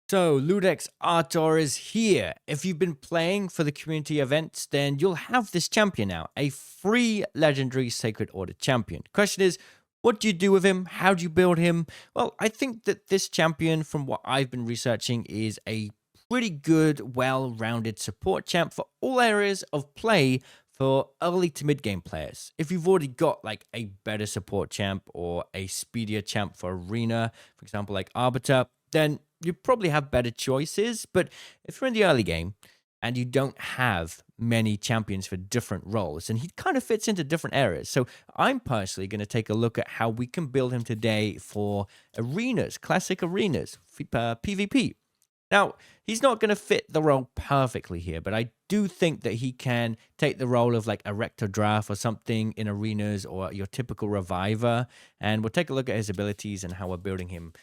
So, Iudex Artor is here. If you've been playing for the community events, then you'll have this champion now, a free legendary Sacred Order champion. Question is, what do you do with him? How do you build him? Well, I think that this champion, from what I've been researching, is a pretty good, well-rounded support champ for all areas of play for early to mid-game players. If you've already got like a better support champ or a speedier champ for arena, for example, like Arbiter, then you probably have better choices. But if you're in the early game and you don't have many champions for different roles, and he kind of fits into different areas. So I'm personally going to take a look at how we can build him today for arenas, classic arenas, PvP. Now, he's not going to fit the role perfectly here, but I do think that he can take the role of like a Rector Draft or something in arenas, or your typical reviver. And we'll take a look at his abilities and how we're building him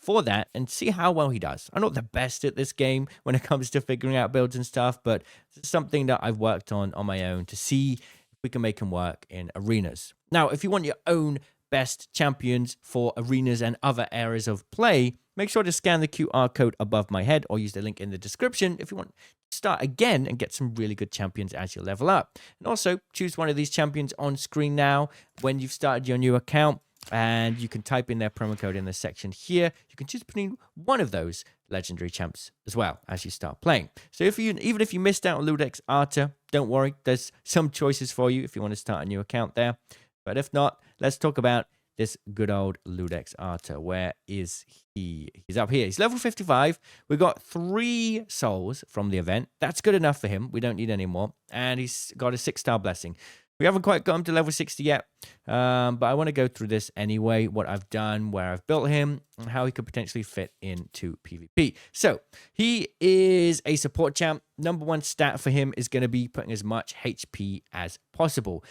for that and see how well he does. I'm not the best at this game when it comes to figuring out builds and stuff, but it's something that I've worked on my own to see if we can make him work in arenas. Now, if you want your own best champions for arenas and other areas of play, make sure to scan the QR code above my head or use the link in the description if you want to start again and get some really good champions as you level up. And also choose one of these champions on screen now when you've started your new account, and you can type in their promo code in the section here. You can choose between one of those legendary champs as well as you start playing. So even if you missed out on Iudex Artor, don't worry, there's some choices for you if you want to start a new account there. But if not, let's talk about this good old Iudex Artor. Where is he? He's up here. He's level 55. We got 3 souls from the event. That's good enough for him. We don't need any more. And he's got a 6-star blessing. We haven't quite got him to level 60 yet, but I want to go through this anyway, what I've done, where I've built him, and how he could potentially fit into PvP. So, he is a support champ. Number 1 stat for him is going to be putting as much HP as possible.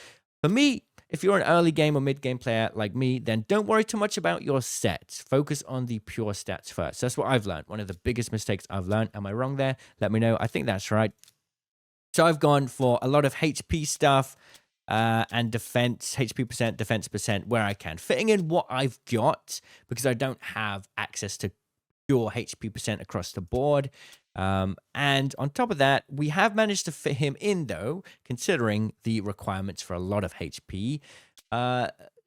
For me, if you're an early game or mid game player like me, then don't worry too much about your sets. Focus on the pure stats first. That's what I've learned. One of the biggest mistakes I've learned. Am I wrong there? Let me know. I think that's right. So I've gone for a lot of HP stuff, and defense, HP percent, defense percent, where I can. Fitting in what I've got, because I don't have access to pure HP percent across the board. And on top of that, we have managed to fit him in, though, considering the requirements for a lot of HP.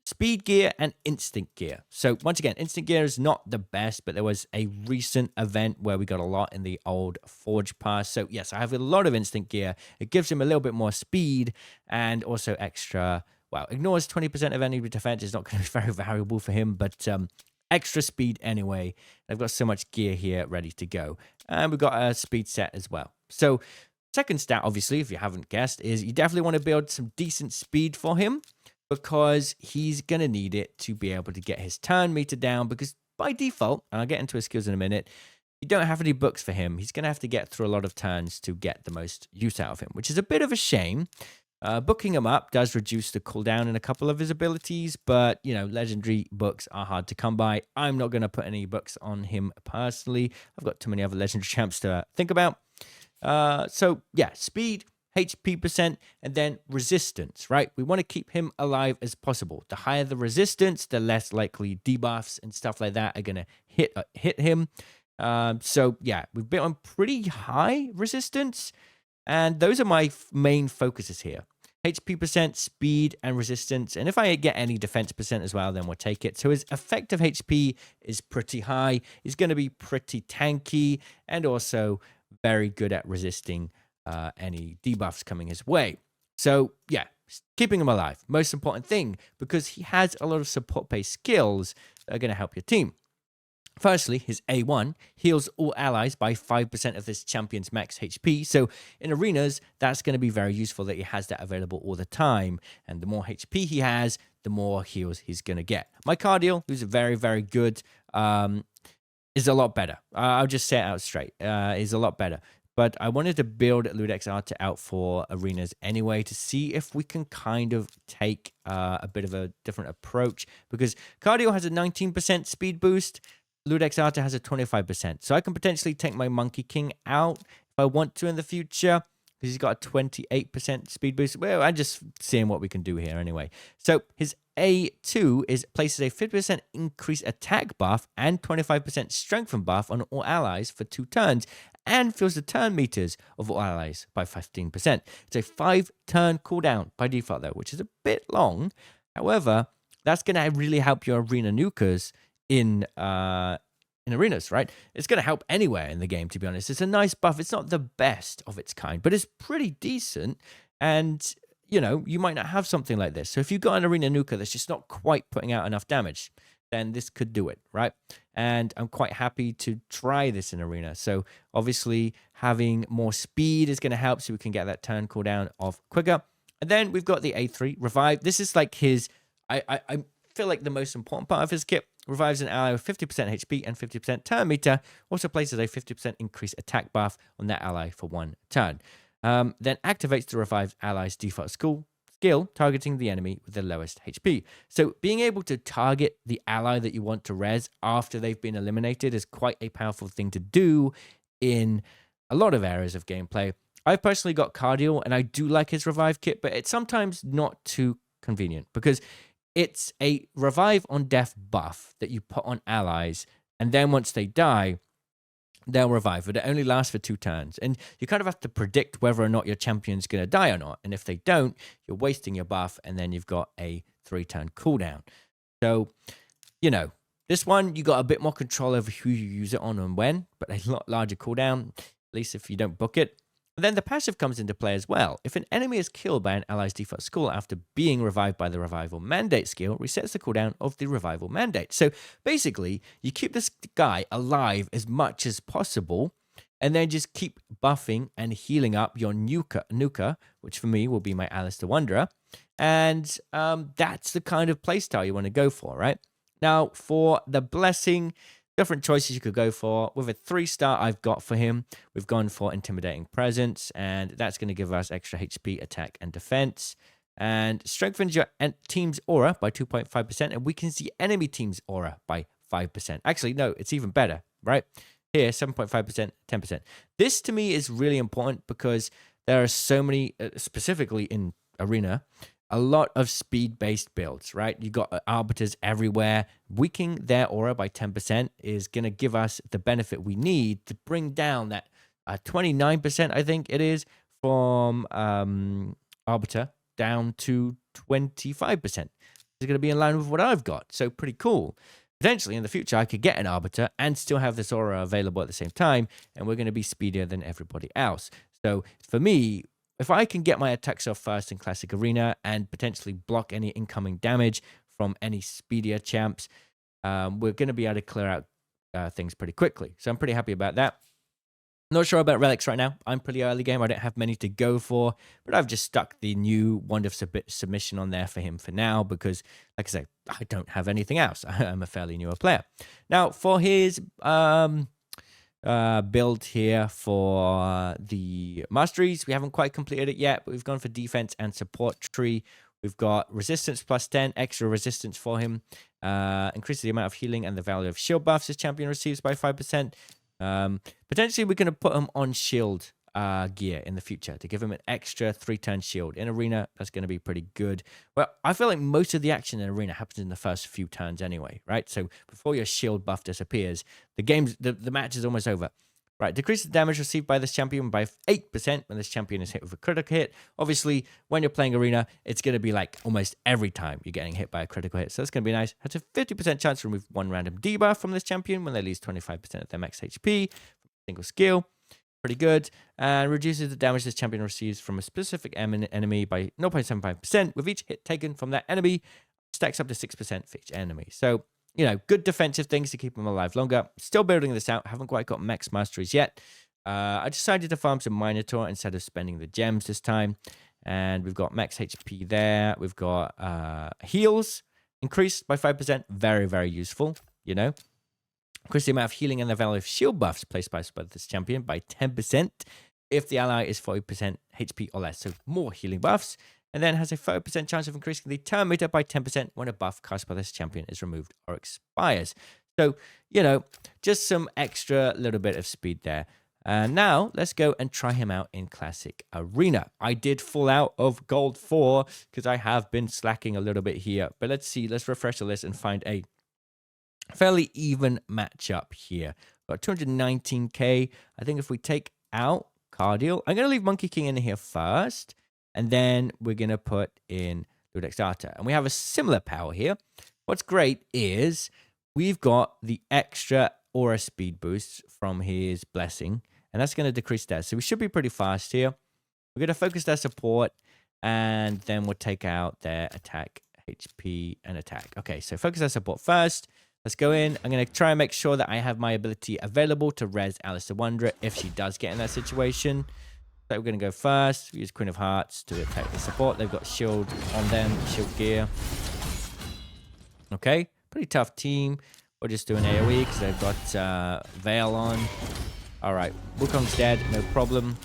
Speed gear and instant gear. So once again, instant gear is not the best, but there was a recent event where we got a lot in the old Forge Pass. So yes, I have a lot of instant gear. It gives him a little bit more speed and also extra, well, ignores 20% of enemy defense. It's not going to be very valuable for him, but extra speed anyway. I've got so much gear here ready to go. And we've got a speed set as well. So second stat, obviously, if you haven't guessed, is you definitely want to build some decent speed for him, because he's going to need it to be able to get his turn meter down, because by default, and I'll get into his skills in a minute, you don't have any books for him. He's going to have to get through a lot of turns to get the most use out of him, which is a bit of a shame. Booking him up does reduce the cooldown in a couple of his abilities, but, you know, legendary books are hard to come by. I'm not going to put any books on him personally. I've got too many other legendary champs to think about. So, yeah, speed, HP percent, and then resistance, right? We want to keep him alive as possible. The higher the resistance, the less likely debuffs and stuff like that are going to hit him. So, yeah, we've built on pretty high resistance, and those are my main focuses here. HP percent, speed, and resistance. And if I get any defense percent as well, then we'll take it. So his effective HP is pretty high. He's going to be pretty tanky and also very good at resisting any debuffs coming his way. So, yeah, keeping him alive. Most important thing, because he has a lot of support-based skills that are going to help your team. Firstly, his A1 heals all allies by 5% of this champion's max HP. So in arenas, that's going to be very useful that he has that available all the time. And the more HP he has, the more heals he's going to get. My cardio, who's very, very good, is a lot better. I'll just say it out straight. Is a lot better. But I wanted to build Iudex Artor out for arenas anyway to see if we can kind of take a bit of a different approach. Because cardio has a 19% speed boost. Iudex Artor has a 25%. So I can potentially take my Monkey King out if I want to in the future. because he's got a 28% speed boost. Well, I'm just seeing what we can do here anyway. So his A2 places a 50% increased attack buff and 25% strengthen buff on all allies for 2 turns, and fills the turn meters of all allies by 15%. It's a 5-turn cooldown by default though, which is a bit long. However, that's going to really help your arena nukers in arenas, right? It's going to help anywhere in the game, to be honest. It's a nice buff. It's not the best of its kind, but it's pretty decent. And, you know, you might not have something like this. So if you've got an arena nuker that's just not quite putting out enough damage, then this could do it, right? And I'm quite happy to try this in arena. So obviously having more speed is going to help, so we can get that turn cooldown off quicker. And then we've got the A3 revive. This is like his, I feel like the most important part of his kit. Revives an ally with 50% HP and 50% turn meter. Also places a 50% increased attack buff on that ally for 1 turn. Then activates the revived ally's default skill, targeting the enemy with the lowest HP. So being able to target the ally that you want to res after they've been eliminated is quite a powerful thing to do in a lot of areas of gameplay. I've personally got Cardial, and I do like his revive kit, but it's sometimes not too convenient because it's a revive on death buff that you put on allies, and then once they die, they'll revive, but it only lasts for 2 turns. And you kind of have to predict whether or not your champion's going to die or not. And if they don't, you're wasting your buff, and then you've got a 3-turn cooldown. So, you know, this one, you got a bit more control over who you use it on and when, but a lot larger cooldown, at least if you don't book it. And then the passive comes into play as well. If an enemy is killed by an ally's default skill after being revived by the Revival Mandate skill, resets the cooldown of the Revival Mandate. So basically, you keep this guy alive as much as possible, and then just keep buffing and healing up your nuker, which for me will be my Alistair Wanderer. And that's the kind of playstyle you want to go for, right? Now, for the Blessing, different choices you could go for. With a 3-star I've got for him, we've gone for Intimidating Presence, and that's going to give us extra HP, attack, and defense. And strengthens your team's aura by 2.5%, and weakens the enemy team's aura by 5%. Actually, no, it's even better, right? Here, 7.5%, 10%. This, to me, is really important because there are so many, specifically in Arena, a lot of speed-based builds, right? You got arbiters everywhere. Weakening their aura by 10% is going to give us the benefit we need to bring down that 29%, I think it is, from arbiter down to 25%. It's going to be in line with what I've got, so pretty cool. Potentially in the future, I could get an arbiter and still have this aura available at the same time, and we're going to be speedier than everybody else. So for me, if I can get my attacks off first in Classic Arena and potentially block any incoming damage from any speedier champs, we're going to be able to clear out things pretty quickly. So I'm pretty happy about that. Not sure about relics right now. I'm pretty early game. I don't have many to go for, but I've just stuck the new Wand of Submission on there for him for now because, like I say, I don't have anything else. I'm a fairly newer player. Now, for his build here for the Masteries, we haven't quite completed it yet, but we've gone for defense and support tree. We've got resistance plus 10, extra resistance for him. Increases the amount of healing and the value of shield buffs his champion receives by 5%. Potentially, we're going to put him on shield gear in the future to give him an extra 3-turn shield. In Arena, that's going to be pretty good. Well, I feel like most of the action in Arena happens in the first few turns anyway, right? So before your shield buff disappears, the match is almost over. Right, decreases the damage received by this champion by 8% when this champion is hit with a critical hit. Obviously, when you're playing Arena, it's going to be like almost every time you're getting hit by a critical hit. So that's going to be nice. Has a 50% chance to remove 1 random debuff from this champion when they lose 25% of their max HP from a single skill. Pretty good. And reduces the damage this champion receives from a specific enemy by 0.75% with each hit taken from that enemy. Stacks up to 6% for each enemy. So, you know, good defensive things to keep him alive longer. Still building this out. Haven't quite got max masteries yet. I decided to farm some Minotaur instead of spending the gems this time. And we've got max HP there. We've got heals increased by 5%. Very, very useful, you know. Increase the amount of healing and the value of shield buffs placed by this champion by 10% if the ally is 40% HP or less. So more healing buffs. And then has a 30% chance of increasing the turn meter by 10% when a buff cast by this champion is removed or expires. So, you know, just some extra little bit of speed there. And now let's go and try him out in Classic Arena. I did fall out of Gold 4 because I have been slacking a little bit here. But let's see. Let's refresh the list and find a fairly even matchup here. Got 219k. I think if we take out Cardial, I'm going to leave Monkey King in here first. And then we're going to put in Iudex Artor. And we have a similar power here. What's great is we've got the extra aura speed boost from his blessing. And that's going to decrease that. So we should be pretty fast here. We're going to focus their support. And then we'll take out their attack, HP, and attack. Okay, so focus their support first. Let's go in. I'm going to try and make sure that I have my ability available to res Alice the Wanderer if she does get in that situation. So we're going to go first. We use Queen of Hearts to attack the support. They've got shield on them, shield gear. Okay, pretty tough team. We're just doing AoE because they've got Veil on. All right, Wukong's dead, no problem.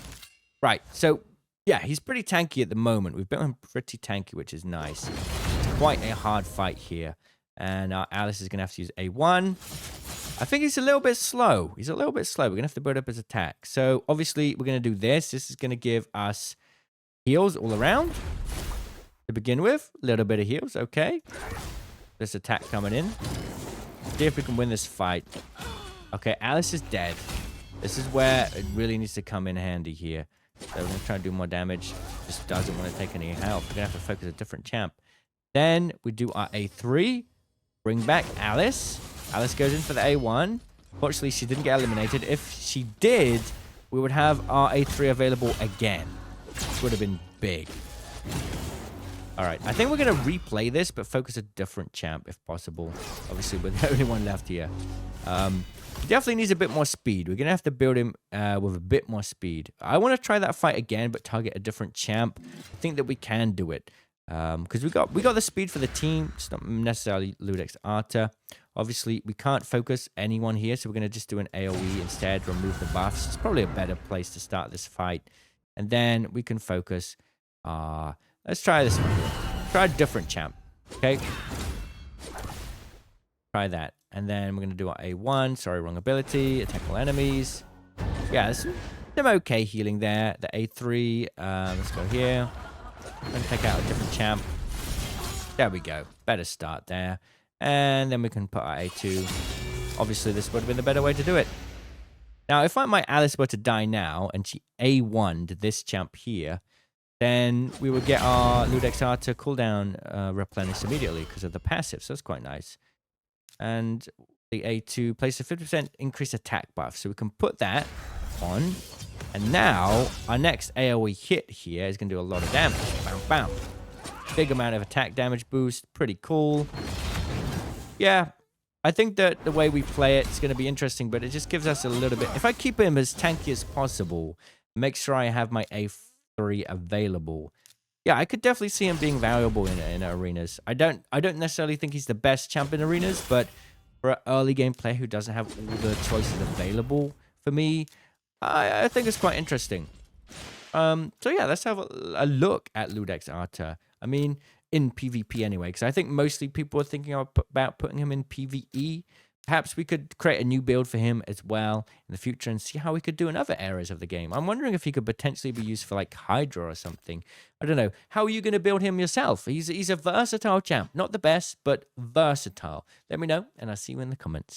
Right, so yeah, he's pretty tanky at the moment. We've built him pretty tanky, which is nice. It's quite a hard fight here. And our Alice is going to have to use A1. I think he's a little bit slow. He's a little bit slow. We're going to have to build up his attack. So obviously, we're going to do this. This is going to give us heals all around. To begin with, a little bit of heals. Okay. This attack coming in. See if we can win this fight. Okay, Alice is dead. This is where it really needs to come in handy here. So we're going to try and do more damage. Just doesn't want to take any health. We're going to have to focus a different champ. Then we do our A3. Bring back Alice. Alice goes in for the A1. Fortunately, she didn't get eliminated. If she did, we would have our A3 available again. This would have been big. All right. I think we're going to replay this, but focus a different champ if possible. Obviously, we're the only one left here. He definitely needs a bit more speed. We're going to have to build him with a bit more speed. I want to try that fight again, but target a different champ. I think that we can do it. Because we got the speed for the team. It's not necessarily Iudex Artor. Obviously, we can't focus anyone here, so we're going to just do an AoE instead, remove the buffs. It's probably a better place to start this fight. And then we can focus. Let's try this one here. Try a different champ. Okay? Try that. And then we're going to do our A1. Sorry, wrong ability. Attack all enemies. Yeah, there's some okay healing there. The A3. Let's go here. I'm going to take out a different champ. There we go. Better start there. And then we can put our A2. Obviously, this would have been the better way to do it. Now, if my Alice were to die now, and she A1'd this champ here, then we would get our Ludex Artor cooldown replenished immediately because of the passive. So that's quite nice. And the A2 places a 50% increased attack buff. So we can put that on. And now, our next AoE hit here is going to do a lot of damage. Bam, bam. Big amount of attack damage boost. Pretty cool. Yeah, I think that the way we play it is going to be interesting, but it just gives us a little bit... If I keep him as tanky as possible, make sure I have my A3 available. Yeah, I could definitely see him being valuable in arenas. I don't necessarily think he's the best champ in arenas, but for an early game player who doesn't have all the choices available for me... I think it's quite interesting. So yeah, let's have a look at Iudex Artor. I mean, in PvP anyway, because I think mostly people are thinking about putting him in PvE. Perhaps we could create a new build for him as well in the future and see how we could do in other areas of the game. I'm wondering if he could potentially be used for like Hydra or something. I don't know. How are you going to build him yourself? He's a versatile champ. Not the best, but versatile. Let me know, and I'll see you in the comments.